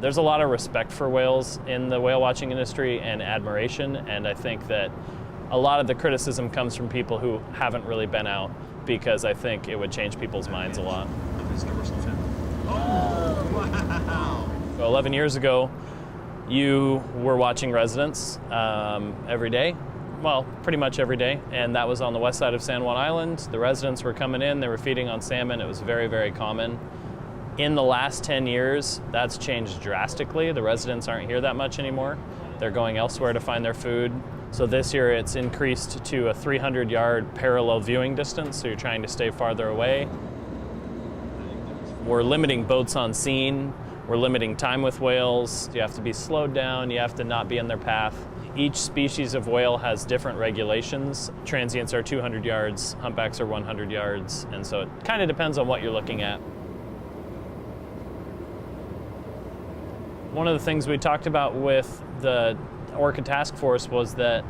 There's a lot of respect for whales in the whale watching industry and admiration, and I think that a lot of the criticism comes from people who haven't really been out, because I think it would change people's minds a lot. Oh, wow. 11 years ago, you were watching residents every day. Well, pretty much every day, and that was on the west side of San Juan Island. The residents were coming in, they were feeding on salmon. It was very, very common. In the last 10 years, that's changed drastically. The residents aren't here that much anymore. They're going elsewhere to find their food. So this year it's increased to a 300-yard parallel viewing distance, so you're trying to stay farther away. We're limiting boats on scene. We're limiting time with whales. You have to be slowed down. You have to not be in their path. Each species of whale has different regulations. Transients are 200 yards, humpbacks are 100 yards, and so it kind of depends on what you're looking at. One of the things we talked about with the Orca Task Force was that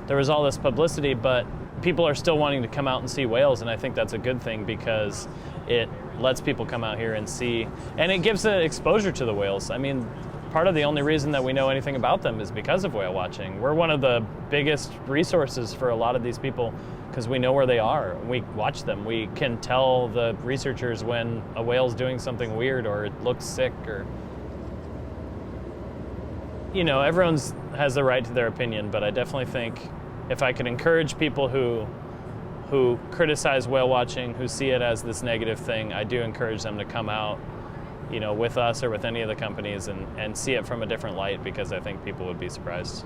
there was all this publicity, but people are still wanting to come out and see whales, and I think that's a good thing because it lets people come out here and see, and it gives an exposure to the whales. I mean, part of the only reason that we know anything about them is because of whale watching. We're one of the biggest resources for a lot of these people because we know where they are. We watch them. We can tell the researchers when a whale's doing something weird or it looks sick, or everyone has the right to their opinion, but I definitely think if I could encourage people who criticize whale watching, who see it as this negative thing, I do encourage them to come out, with us or with any of the companies and see it from a different light, because I think people would be surprised.